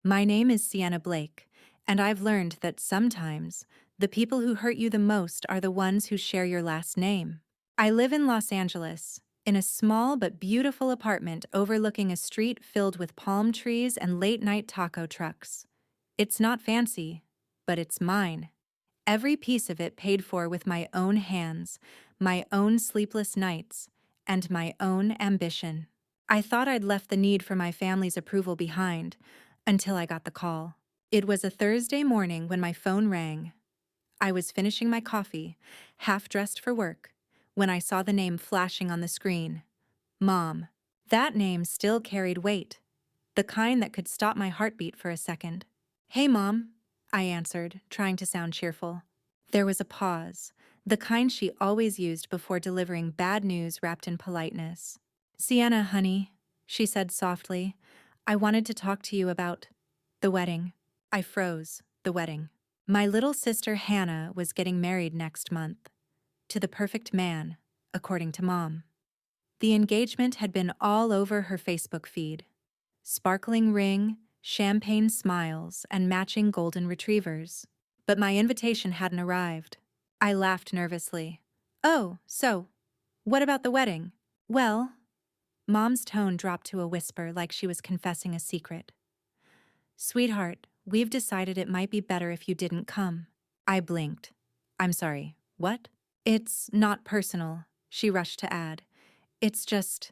My name is Sienna Blake, and I've learned that sometimes the people who hurt you the most are the ones who share your last name. I live in Los Angeles, in a small but beautiful apartment overlooking a street filled with palm trees and late-night taco trucks. It's not fancy, but it's mine. Every piece of it paid for with my own hands, my own sleepless nights, and my own ambition. I thought I'd left the need for my family's approval behind, until I got the call. It was a Thursday morning when my phone rang. I was finishing my coffee, half dressed for work, when I saw the name flashing on the screen. Mom. That name still carried weight, the kind that could stop my heartbeat for a second. "Hey, Mom," I answered, trying to sound cheerful. There was a pause, the kind she always used before delivering bad news wrapped in politeness. "Sienna, honey," she said softly, "I wanted to talk to you about the wedding." I froze. The wedding. My little sister Hannah was getting married next month. To the perfect man, according to Mom. The engagement had been all over her Facebook feed. Sparkling ring, champagne smiles, and matching golden retrievers. But my invitation hadn't arrived. I laughed nervously. "Oh, so, what about the wedding?" "Well," Mom's tone dropped to a whisper like she was confessing a secret. "Sweetheart, we've decided it might be better if you didn't come." I blinked. "I'm sorry, what?" "It's not personal," she rushed to add. "It's just,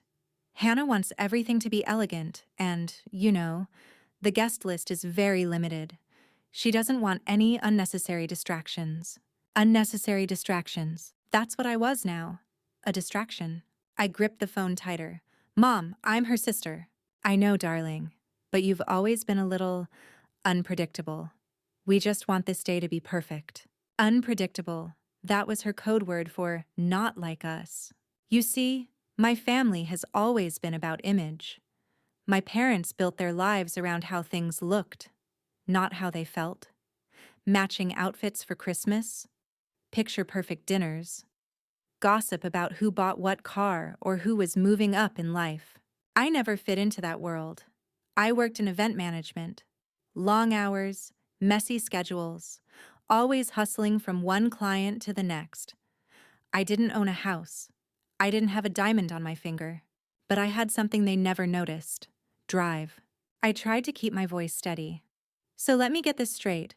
Hannah wants everything to be elegant, and, the guest list is very limited. She doesn't want any unnecessary distractions." Unnecessary distractions. That's what I was now. A distraction. I gripped the phone tighter. "Mom, I'm her sister." "I know, darling, but you've always been a little unpredictable. We just want this day to be perfect." Unpredictable. That was her code word for not like us. You see, my family has always been about image. My parents built their lives around how things looked, not how they felt. Matching outfits for Christmas, picture-perfect dinners, gossip about who bought what car or who was moving up in life. I never fit into that world. I worked in event management. Long hours, messy schedules, always hustling from one client to the next. I didn't own a house. I didn't have a diamond on my finger. But I had something they never noticed: drive. I tried to keep my voice steady. "So let me get this straight.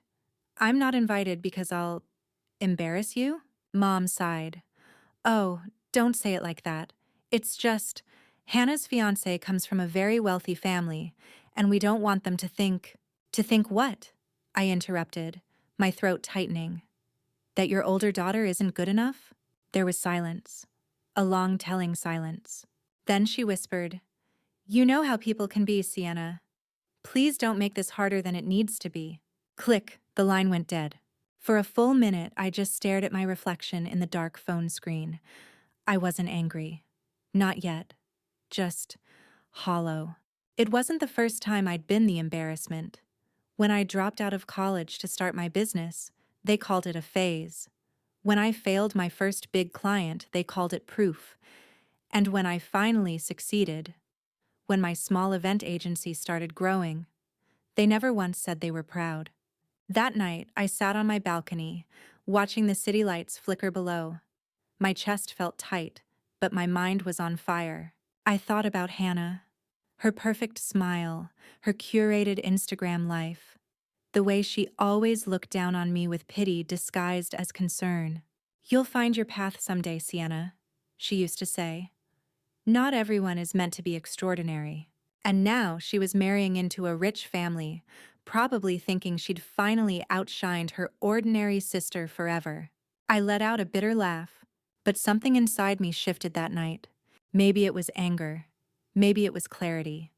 I'm not invited because I'll embarrass you?" Mom sighed. "Oh, don't say it like that. It's just, Hannah's fiancé comes from a very wealthy family, and we don't want them to think—" "To think what?" I interrupted, my throat tightening. "That your older daughter isn't good enough?" There was silence. A long, telling silence. Then she whispered, "You know how people can be, Sienna. Please don't make this harder than it needs to be." Click, the line went dead. For a full minute, I just stared at my reflection in the dark phone screen. I wasn't angry. Not yet. Just hollow. It wasn't the first time I'd been the embarrassment. When I dropped out of college to start my business, they called it a phase. When I failed my first big client, they called it proof. And when I finally succeeded, when my small event agency started growing, they never once said they were proud. That night, I sat on my balcony, watching the city lights flicker below. My chest felt tight, but my mind was on fire. I thought about Hannah, her perfect smile, her curated Instagram life, the way she always looked down on me with pity disguised as concern. "You'll find your path someday, Sienna," she used to say. Not everyone is meant to be extraordinary. And now she was marrying into a rich family, probably thinking she'd finally outshined her ordinary sister forever. I let out a bitter laugh, but something inside me shifted that night. Maybe it was anger. Maybe it was clarity.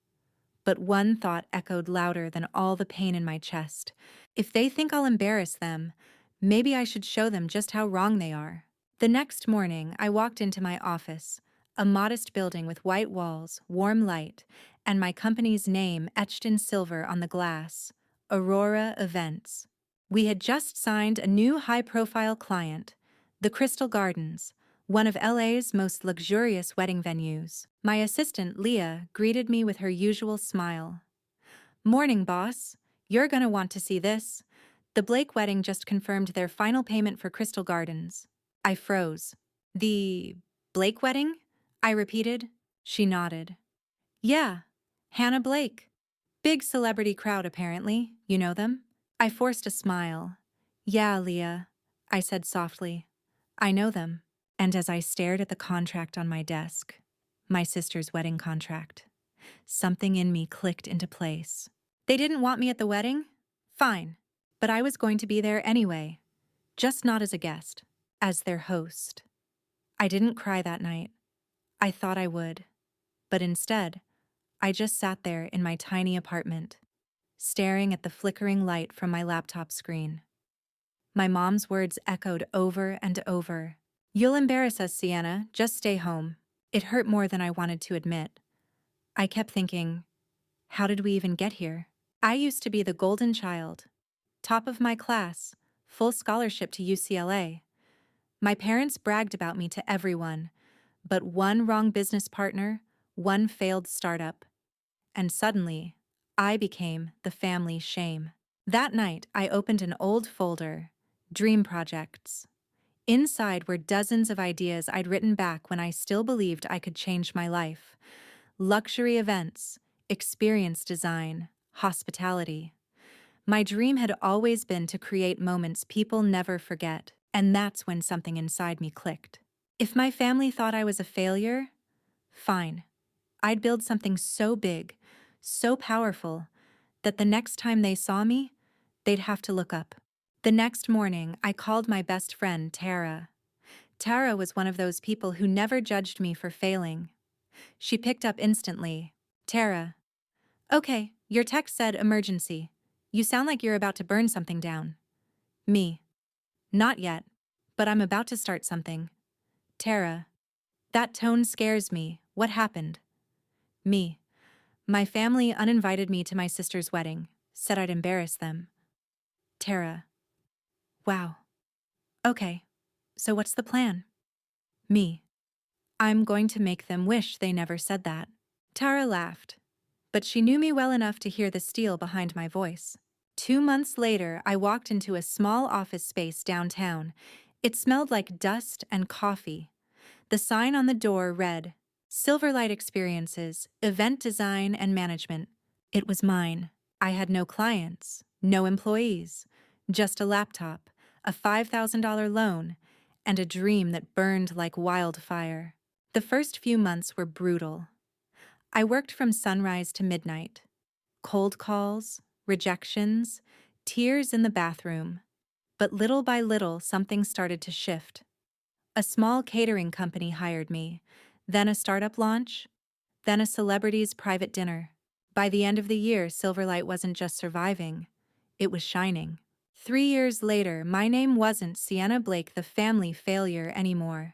But one thought echoed louder than all the pain in my chest. If they think I'll embarrass them, maybe I should show them just how wrong they are. The next morning, I walked into my office, a modest building with white walls, warm light, and my company's name etched in silver on the glass: Aurora Events. We had just signed a new high-profile client, the Crystal Gardens, one of LA's most luxurious wedding venues. My assistant, Leah, greeted me with her usual smile. "Morning, boss. You're gonna want to see this. The Blake wedding just confirmed their final payment for Crystal Gardens. I froze. The Blake wedding? I repeated. She nodded. Yeah, Hannah Blake. Big celebrity crowd, apparently. You know them? I forced a smile. Yeah, Leah, I said softly. I know them. And as I stared at the contract on my desk, my sister's wedding contract, something in me clicked into place. They didn't want me at the wedding? Fine. But I was going to be there anyway, just not as a guest, as their host. I didn't cry that night. I thought I would. But instead, I just sat there in my tiny apartment, staring at the flickering light from my laptop screen. My mom's words echoed over and over. You'll embarrass us, Sienna. Just stay home. It hurt more than I wanted to admit. I kept thinking, how did we even get here? I used to be the golden child, top of my class, full scholarship to UCLA. My parents bragged about me to everyone, but one wrong business partner, one failed startup, and suddenly, I became the family shame. That night, I opened an old folder, Dream Projects. Inside were dozens of ideas I'd written back when I still believed I could change my life. Luxury events, experience design, hospitality. My dream had always been to create moments people never forget, and that's when something inside me clicked. If my family thought I was a failure, fine. I'd build something so big, so powerful, that the next time they saw me, they'd have to look up. The next morning, I called my best friend, Tara. Tara was one of those people who never judged me for failing. She picked up instantly. Tara. Okay, your text said emergency. You sound like you're about to burn something down. Me. Not yet, but I'm about to start something. Tara. That tone scares me. What happened? Me. My family uninvited me to my sister's wedding, said I'd embarrass them. Tara. Wow. Okay, so what's the plan? Me. I'm going to make them wish they never said that. Tara laughed, but she knew me well enough to hear the steel behind my voice. 2 months later, I walked into a small office space downtown. It smelled like dust and coffee. The sign on the door read, Silverlight Experiences, Event Design and Management. It was mine. I had no clients, no employees, just a laptop, a $5,000 loan, and a dream that burned like wildfire. The first few months were brutal. I worked from sunrise to midnight. Cold calls, rejections, tears in the bathroom. But little by little, something started to shift. A small catering company hired me, then a startup launch, then a celebrity's private dinner. By the end of the year, Silverlight wasn't just surviving, it was shining. 3 years later, my name wasn't Sienna Blake, the family failure, anymore.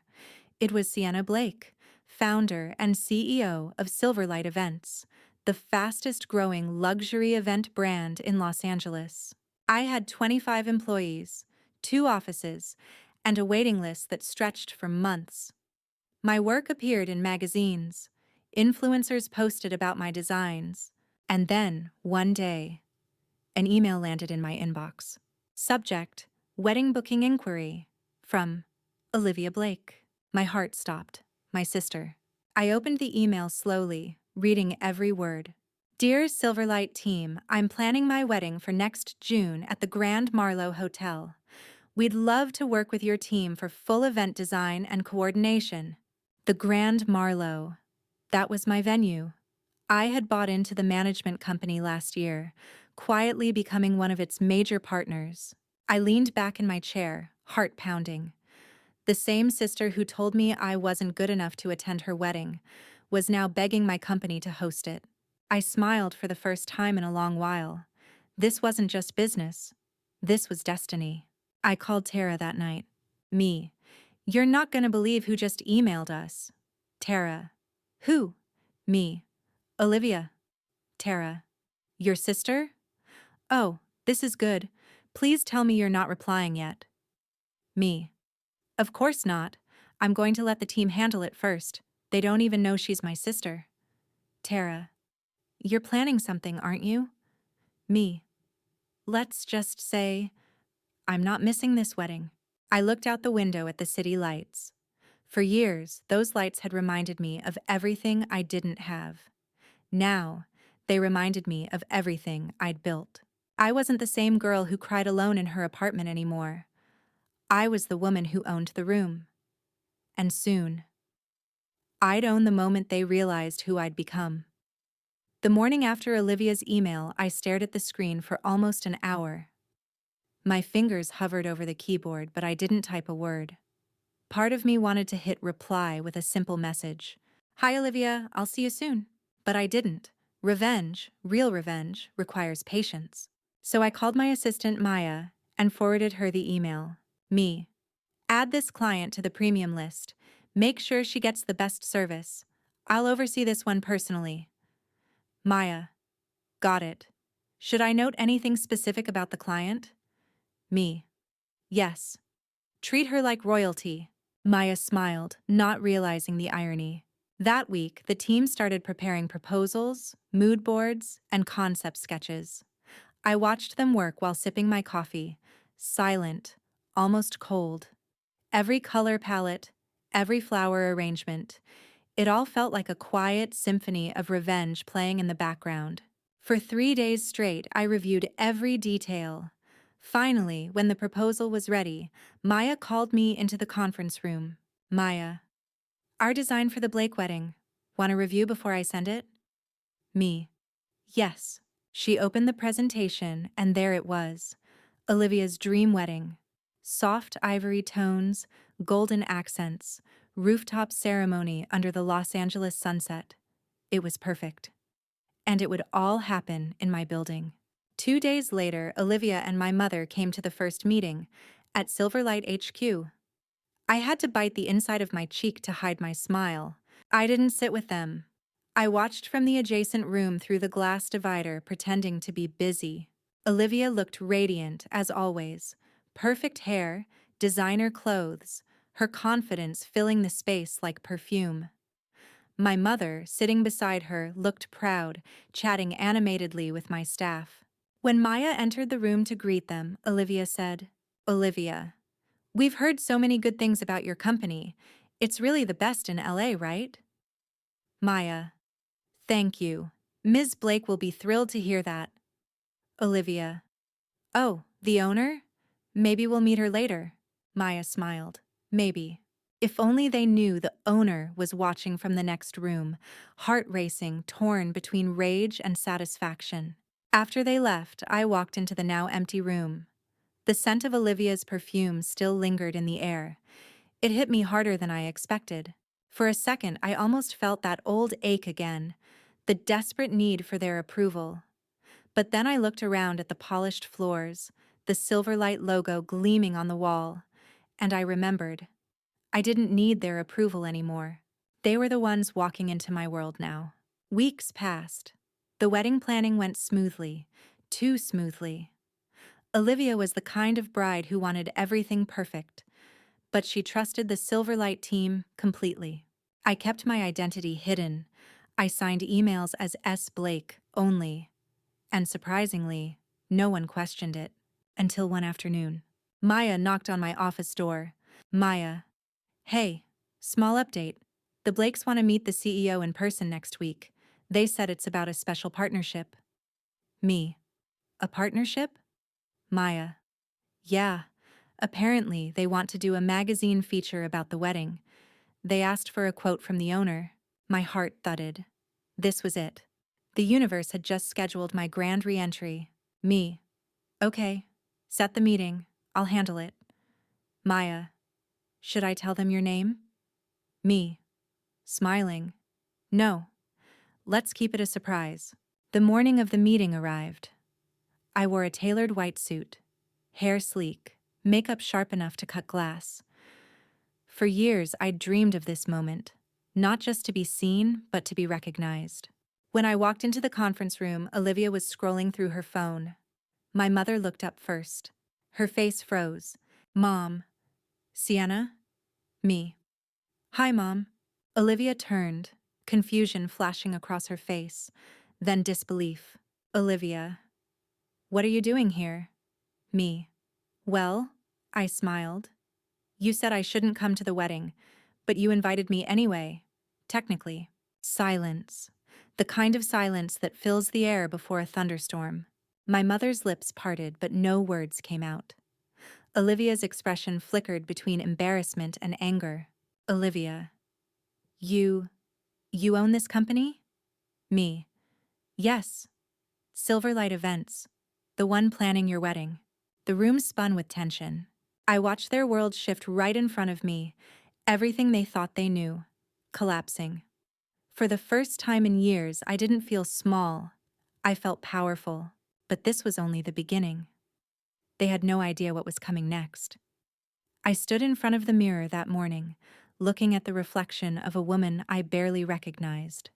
It was Sienna Blake, founder and CEO of Silverlight Events, the fastest-growing luxury event brand in Los Angeles. I had 25 employees, 2 offices, and a waiting list that stretched for months. My work appeared in magazines. Influencers posted about my designs. And then, one day, an email landed in my inbox. Subject, Wedding Booking Inquiry, from Olivia Blake. My heart stopped. My sister. I opened the email slowly, reading every word. Dear Silverlight team, I'm planning my wedding for next June at the Grand Marlowe Hotel. We'd love to work with your team for full event design and coordination. The Grand Marlowe. That was my venue. I had bought into the management company last year, quietly becoming one of its major partners. I leaned back in my chair, heart pounding. The same sister who told me I wasn't good enough to attend her wedding was now begging my company to host it. I smiled for the first time in a long while. This wasn't just business. This was destiny. I called Tara that night. Me. You're not gonna believe who just emailed us. Tara. Who? Me. Olivia. Tara. Your sister? Oh, this is good. Please tell me you're not replying yet. Me. Of course not. I'm going to let the team handle it first. They don't even know she's my sister. Tara. You're planning something, aren't you? Me. Let's just say, I'm not missing this wedding. I looked out the window at the city lights. For years, those lights had reminded me of everything I didn't have. Now, they reminded me of everything I'd built. I wasn't the same girl who cried alone in her apartment anymore. I was the woman who owned the room. And soon, I'd own the moment they realized who I'd become. The morning after Olivia's email, I stared at the screen for almost an hour. My fingers hovered over the keyboard, but I didn't type a word. Part of me wanted to hit reply with a simple message. Hi, Olivia, I'll see you soon. But I didn't. Revenge, real revenge, requires patience. So I called my assistant Maya and forwarded her the email. Me. Add this client to the premium list. Make sure she gets the best service. I'll oversee this one personally. Maya. Got it. Should I note anything specific about the client? Me. Yes. Treat her like royalty. Maya smiled, not realizing the irony. That week, the team started preparing proposals, mood boards, and concept sketches. I watched them work while sipping my coffee, silent, almost cold. Every color palette, every flower arrangement, it all felt like a quiet symphony of revenge playing in the background. For 3 days straight, I reviewed every detail. Finally, when the proposal was ready, Maya called me into the conference room. Maya. Our design for the Blake wedding. Want a review before I send it? Me. Yes. She opened the presentation, and there it was. Olivia's dream wedding. Soft ivory tones, golden accents, rooftop ceremony under the Los Angeles sunset. It was perfect. And it would all happen in my building. 2 days later, Olivia and my mother came to the first meeting at Silverlight HQ. I had to bite the inside of my cheek to hide my smile. I didn't sit with them. I watched from the adjacent room through the glass divider, pretending to be busy. Olivia looked radiant, as always. Perfect hair, designer clothes, her confidence filling the space like perfume. My mother, sitting beside her, looked proud, chatting animatedly with my staff. When Maya entered the room to greet them, Olivia said, Olivia, we've heard so many good things about your company. It's really the best in LA, right? Maya. Thank you. Ms. Blake will be thrilled to hear that. Olivia. Oh, the owner? Maybe we'll meet her later. Maya smiled. Maybe. If only they knew the owner was watching from the next room, heart racing, torn between rage and satisfaction. After they left, I walked into the now empty room. The scent of Olivia's perfume still lingered in the air. It hit me harder than I expected. For a second, I almost felt that old ache again, the desperate need for their approval. But then I looked around at the polished floors, the Silverlight logo gleaming on the wall, and I remembered. I didn't need their approval anymore. They were the ones walking into my world now. Weeks passed. The wedding planning went smoothly, too smoothly. Olivia was the kind of bride who wanted everything perfect, but she trusted the Silverlight team completely. I kept my identity hidden. I signed emails as S. Blake only. And surprisingly, no one questioned it. Until one afternoon. Maya knocked on my office door. Maya. Hey, small update. The Blakes want to meet the CEO in person next week. They said it's about a special partnership. Me. A partnership? Maya. Yeah. Apparently, they want to do a magazine feature about the wedding. They asked for a quote from the owner. My heart thudded. This was it. The universe had just scheduled my grand re-entry. Me. Okay. Set the meeting. I'll handle it. Maya. Should I tell them your name? Me. Smiling. No. Let's keep it a surprise. The morning of the meeting arrived. I wore a tailored white suit. Hair sleek. Makeup sharp enough to cut glass. For years, I'd dreamed of this moment. Not just to be seen, but to be recognized. When I walked into the conference room, Olivia was scrolling through her phone. My mother looked up first. Her face froze. Mom. Sienna? Me. Hi, Mom. Olivia turned, confusion flashing across her face, then disbelief. Olivia. What are you doing here? Me. Well, I smiled. You said I shouldn't come to the wedding, but you invited me anyway. Technically. Silence. The kind of silence that fills the air before a thunderstorm. My mother's lips parted, but no words came out. Olivia's expression flickered between embarrassment and anger. Olivia. You own this company? Me. Yes. Silverlight Events. The one planning your wedding. The room spun with tension. I watched their world shift right in front of me, everything they thought they knew, collapsing. For the first time in years, I didn't feel small. I felt powerful. But this was only the beginning. They had no idea what was coming next. I stood in front of the mirror that morning, looking at the reflection of a woman I barely recognized.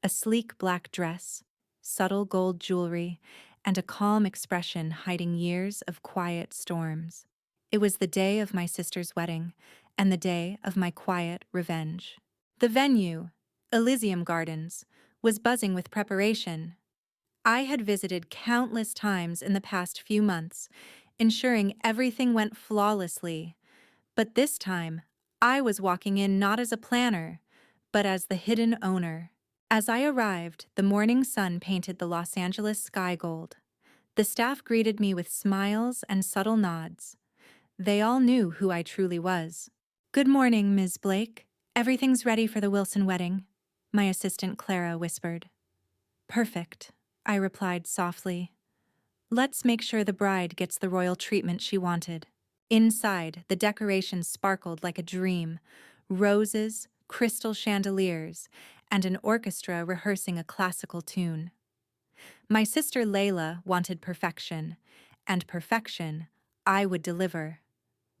A sleek black dress, subtle gold jewelry, and a calm expression hiding years of quiet storms. It was the day of my sister's wedding, and the day of my quiet revenge. The venue, Elysium Gardens, was buzzing with preparation. I had visited countless times in the past few months, ensuring everything went flawlessly. But this time, I was walking in not as a planner, but as the hidden owner. As I arrived, the morning sun painted the Los Angeles sky gold. The staff greeted me with smiles and subtle nods. They all knew who I truly was. "Good morning, Ms. Blake. Everything's ready for the Wilson wedding," my assistant Clara whispered. "Perfect," I replied softly. "Let's make sure the bride gets the royal treatment she wanted." Inside, the decorations sparkled like a dream. Roses, crystal chandeliers, and an orchestra rehearsing a classical tune. My sister Layla wanted perfection, and perfection I would deliver,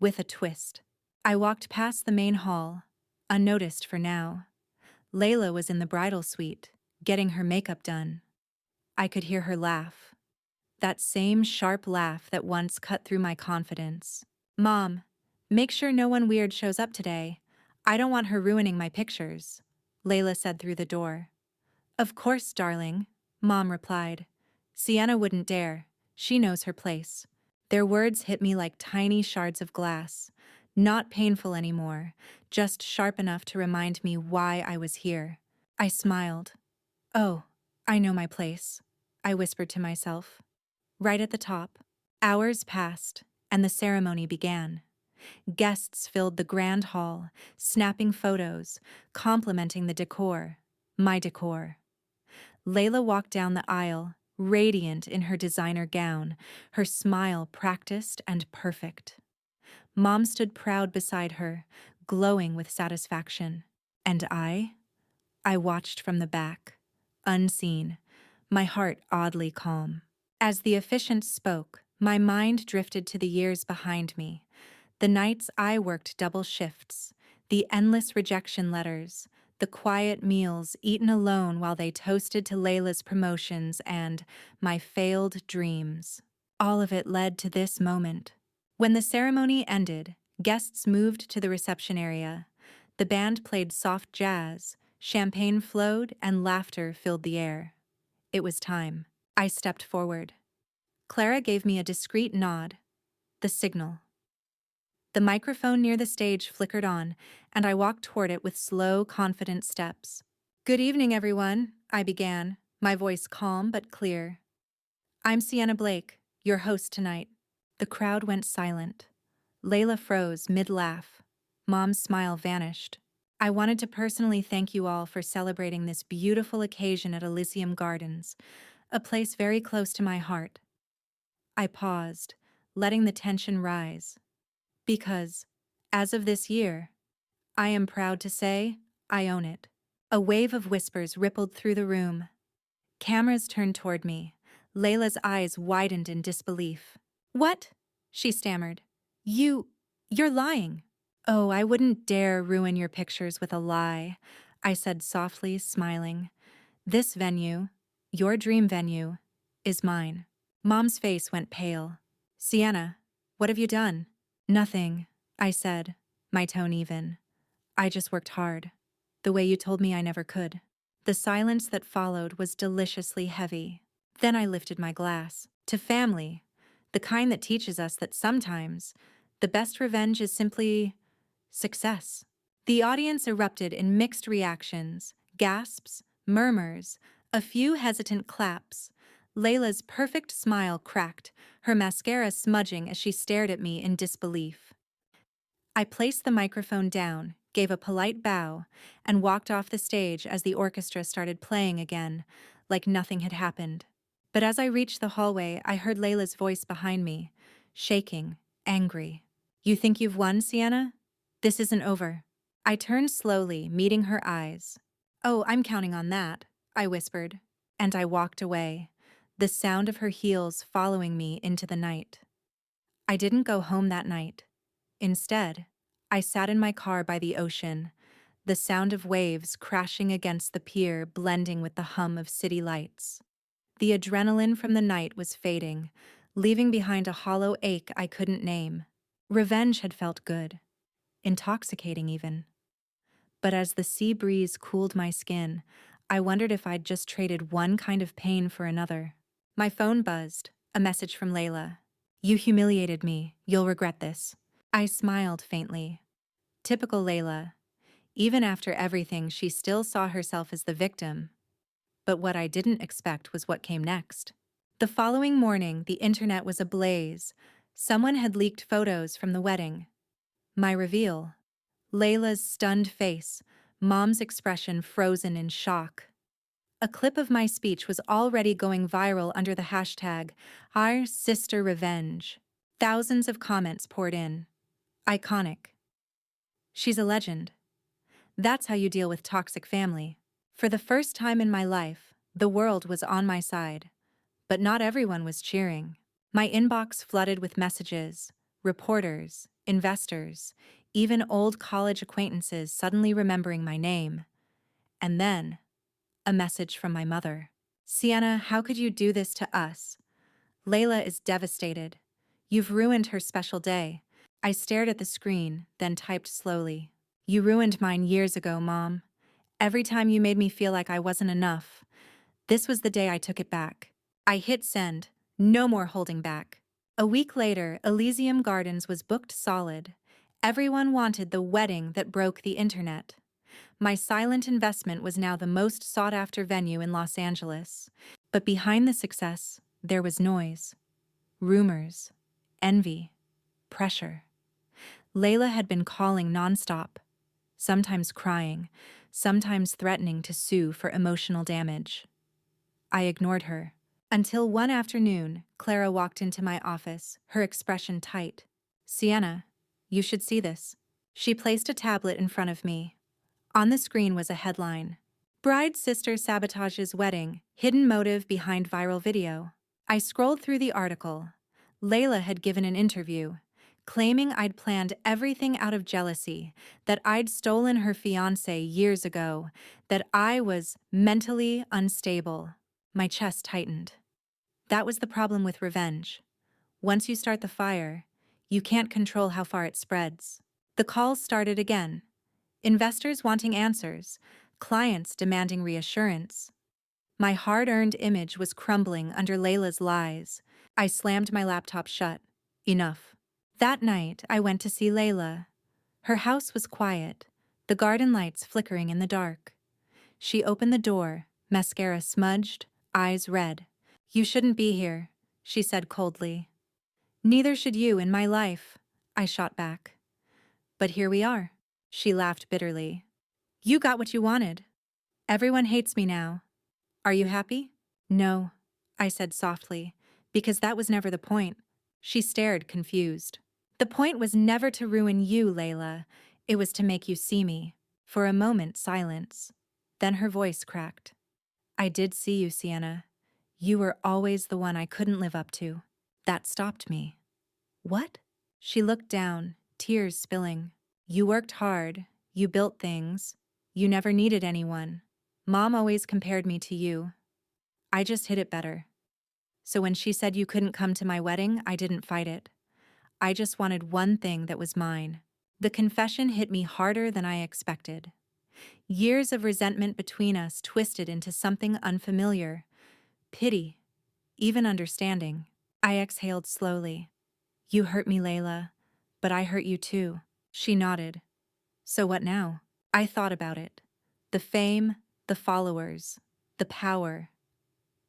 with a twist. I walked past the main hall, unnoticed for now. Layla was in the bridal suite, getting her makeup done. I could hear her laugh. That same sharp laugh that once cut through my confidence. "Mom, make sure no one weird shows up today. I don't want her ruining my pictures," Layla said through the door. "Of course, darling," Mom replied. "Sienna wouldn't dare. She knows her place." Their words hit me like tiny shards of glass. Not painful anymore, just sharp enough to remind me why I was here. I smiled. "Oh, I know my place," I whispered to myself. Right at the top. Hours passed, and the ceremony began. Guests filled the grand hall, snapping photos, complimenting the decor, my decor. Layla walked down the aisle, radiant in her designer gown, her smile practiced and perfect. Mom stood proud beside her, glowing with satisfaction. And I watched from the back, unseen, my heart oddly calm. As the officiant spoke, my mind drifted to the years behind me, the nights I worked double shifts, the endless rejection letters, the quiet meals eaten alone while they toasted to Layla's promotions and my failed dreams. All of it led to this moment. When the ceremony ended, guests moved to the reception area. The band played soft jazz, champagne flowed, and laughter filled the air. It was time. I stepped forward. Clara gave me a discreet nod, the signal. The microphone near the stage flickered on, and I walked toward it with slow, confident steps. "Good evening, everyone," I began, my voice calm but clear. "I'm Sienna Blake, your host tonight." The crowd went silent. Layla froze mid-laugh. Mom's smile vanished. "I wanted to personally thank you all for celebrating this beautiful occasion at Elysium Gardens, a place very close to my heart." I paused, letting the tension rise. Because, as of this year, I am proud to say, I own it. A wave of whispers rippled through the room. Cameras turned toward me. Layla's eyes widened in disbelief. "What?" she stammered. You're lying." "Oh, I wouldn't dare ruin your pictures with a lie," I said softly, smiling. "This venue, your dream venue, is mine." Mom's face went pale. "Sienna, what have you done?" "Nothing," I said, my tone even. "I just worked hard, the way you told me I never could." The silence that followed was deliciously heavy. Then I lifted my glass. To family, the kind that teaches us that sometimes the best revenge is simply success. The audience erupted in mixed reactions, gasps, murmurs, a few hesitant claps. Layla's perfect smile cracked, her mascara smudging as she stared at me in disbelief. I placed the microphone down, gave a polite bow, and walked off the stage as the orchestra started playing again, like nothing had happened. But as I reached the hallway, I heard Layla's voice behind me, shaking, angry. "You think you've won, Sienna? This isn't over." I turned slowly, meeting her eyes. "Oh, I'm counting on that," I whispered, and I walked away, the sound of her heels following me into the night. I didn't go home that night. Instead, I sat in my car by the ocean, the sound of waves crashing against the pier blending with the hum of city lights. The adrenaline from the night was fading, leaving behind a hollow ache I couldn't name. Revenge had felt good, intoxicating even. But as the sea breeze cooled my skin, I wondered if I'd just traded one kind of pain for another. My phone buzzed, a message from Layla. "You humiliated me. You'll regret this." I smiled faintly. Typical Layla. Even after everything, she still saw herself as the victim. But what I didn't expect was what came next. The following morning, the internet was ablaze. Someone had leaked photos from the wedding. My reveal. Layla's stunned face, Mom's expression frozen in shock. A clip of my speech was already going viral under the hashtag #OurSisterRevenge. Thousands of comments poured in. Iconic. She's a legend. That's how you deal with toxic family. For the first time in my life, the world was on my side. But not everyone was cheering. My inbox flooded with messages, reporters, investors, even old college acquaintances suddenly remembering my name. And then, a message from my mother. "Sienna, how could you do this to us? Layla is devastated. You've ruined her special day." I stared at the screen, then typed slowly. "You ruined mine years ago, Mom. Every time you made me feel like I wasn't enough. This was the day I took it back." I hit send. No more holding back. A week later, Elysium Gardens was booked solid. Everyone wanted the wedding that broke the internet. My silent investment was now the most sought-after venue in Los Angeles. But behind the success, there was noise. Rumors. Envy. Pressure. Layla had been calling nonstop, sometimes crying, sometimes threatening to sue for emotional damage. I ignored her. Until one afternoon, Clara walked into my office, her expression tight. "Sienna, you should see this." She placed a tablet in front of me. On the screen was a headline. "Bride's sister sabotages wedding, hidden motive behind viral video." I scrolled through the article. Layla had given an interview, claiming I'd planned everything out of jealousy, that I'd stolen her fiancé years ago, that I was mentally unstable. My chest tightened. That was the problem with revenge. Once you start the fire, you can't control how far it spreads. The calls started again. Investors wanting answers, clients demanding reassurance. My hard-earned image was crumbling under Layla's lies. I slammed my laptop shut. Enough. That night, I went to see Layla. Her house was quiet, the garden lights flickering in the dark. She opened the door, mascara smudged, eyes red. "You shouldn't be here," she said coldly. "Neither should you in my life," I shot back. "But here we are," she laughed bitterly. "You got what you wanted. Everyone hates me now. Are you happy?" "No," I said softly, "because that was never the point." She stared, confused. "The point was never to ruin you, Layla. It was to make you see me." For a moment, silence. Then her voice cracked. "I did see you, Sienna. You were always the one I couldn't live up to. That stopped me." "What?" She looked down, tears spilling. "You worked hard. You built things. You never needed anyone. Mom always compared me to you. I just hid it better. So when she said you couldn't come to my wedding, I didn't fight it. I just wanted one thing that was mine." The confession hit me harder than I expected. Years of resentment between us twisted into something unfamiliar. Pity, even understanding. I exhaled slowly. You hurt me, Layla, but I hurt you too. She nodded. So what now? I thought about it. The fame, the followers, the power.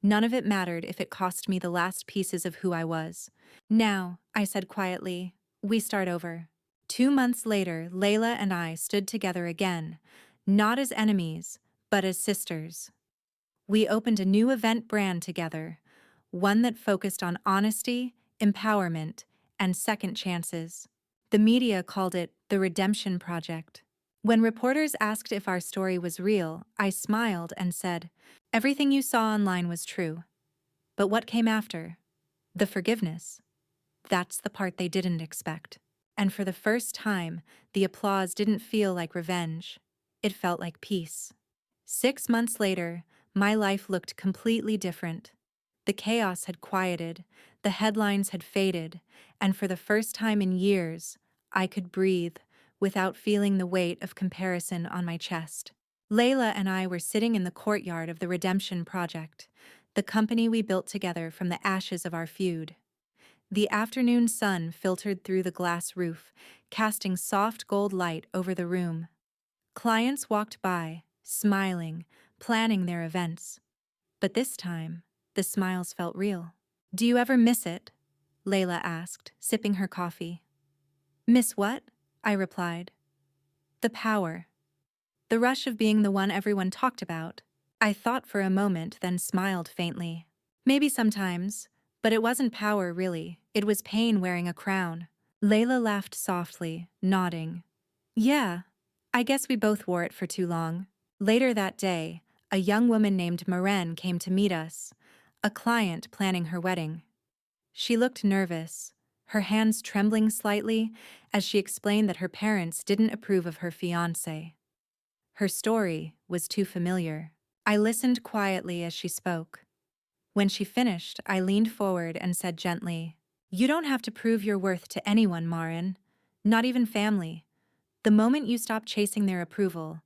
None of it mattered if it cost me the last pieces of who I was. Now, I said quietly, we start over. 2 months later, Layla and I stood together again, not as enemies, but as sisters. We opened a new event brand together, one that focused on honesty, empowerment, and second chances. The media called it the Redemption Project. When reporters asked if our story was real, I smiled and said, everything you saw online was true. But what came after? The forgiveness. That's the part they didn't expect. And for the first time, the applause didn't feel like revenge. It felt like peace. 6 months later, my life looked completely different. The chaos had quieted, the headlines had faded, and for the first time in years, I could breathe without feeling the weight of comparison on my chest. Layla and I were sitting in the courtyard of the Redemption Project, the company we built together from the ashes of our feud. The afternoon sun filtered through the glass roof, casting soft gold light over the room. Clients walked by, smiling, planning their events. But this time, the smiles felt real. Do you ever miss it? Layla asked, sipping her coffee. Miss what? I replied. The power. The rush of being the one everyone talked about. I thought for a moment, then smiled faintly. Maybe sometimes, but it wasn't power really, it was pain wearing a crown. Layla laughed softly, nodding. Yeah, I guess we both wore it for too long. Later that day, a young woman named Maren came to meet us, a client planning her wedding. She looked nervous, her hands trembling slightly as she explained that her parents didn't approve of her fiancé. Her story was too familiar. I listened quietly as she spoke. When she finished, I leaned forward and said gently, you don't have to prove your worth to anyone, Maren. Not even family. The moment you stop chasing their approval,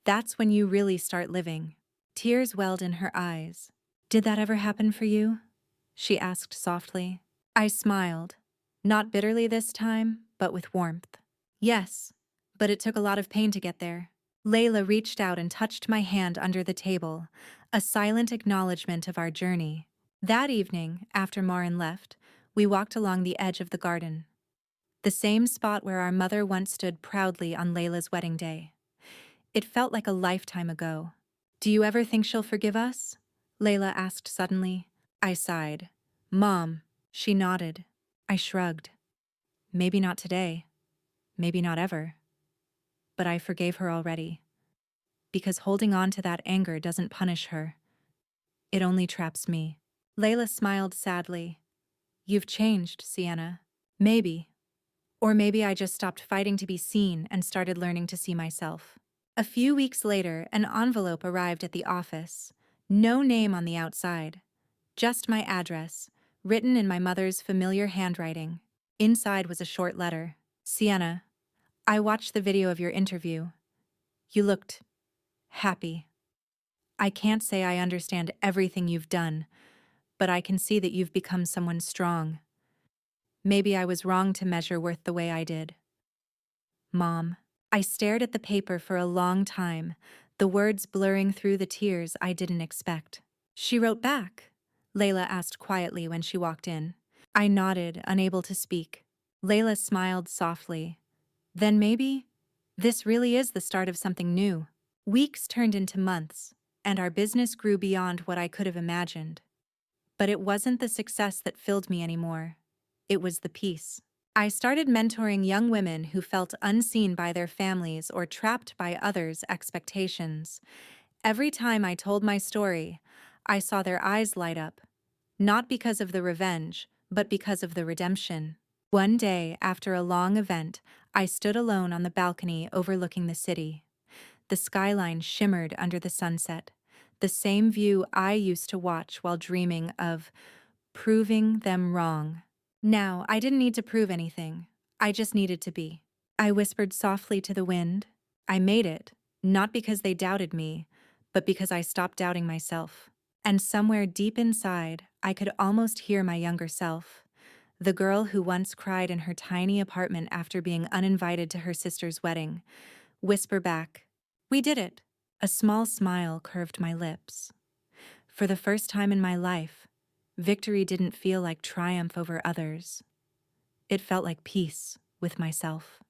that's when you really start living. Tears welled in her eyes. Did that ever happen for you? She asked softly. I smiled. Not bitterly this time, but with warmth. Yes, but it took a lot of pain to get there. Layla reached out and touched my hand under the table, a silent acknowledgement of our journey. That evening, after Maren left, we walked along the edge of the garden. The same spot where our mother once stood proudly on Layla's wedding day. It felt like a lifetime ago. Do you ever think she'll forgive us? Layla asked suddenly. I sighed. Mom. She nodded. I shrugged. Maybe not today. Maybe not ever. But I forgave her already. Because holding on to that anger doesn't punish her. It only traps me. Layla smiled sadly. You've changed, Sienna. Maybe. Or maybe I just stopped fighting to be seen and started learning to see myself. A few weeks later, an envelope arrived at the office. No name on the outside. Just my address, written in my mother's familiar handwriting. Inside was a short letter. Sienna, I watched the video of your interview. You looked happy. I can't say I understand everything you've done, but I can see that you've become someone strong. Maybe I was wrong to measure worth the way I did. Mom. I stared at the paper for a long time, the words blurring through the tears I didn't expect. She wrote back, Layla asked quietly when she walked in. I nodded, unable to speak. Layla smiled softly. Then maybe this really is the start of something new. Weeks turned into months, and our business grew beyond what I could have imagined. But it wasn't the success that filled me anymore. It was the peace. I started mentoring young women who felt unseen by their families or trapped by others' expectations. Every time I told my story, I saw their eyes light up, not because of the revenge, but because of the redemption. One day, after a long event, I stood alone on the balcony overlooking the city. The skyline shimmered under the sunset, the same view I used to watch while dreaming of proving them wrong. Now, I didn't need to prove anything. I just needed to be. I whispered softly to the wind. I made it, not because they doubted me, but because I stopped doubting myself. And somewhere deep inside, I could almost hear my younger self, the girl who once cried in her tiny apartment after being uninvited to her sister's wedding, whisper back, "We did it." A small smile curved my lips. For the first time in my life, victory didn't feel like triumph over others. It felt like peace with myself.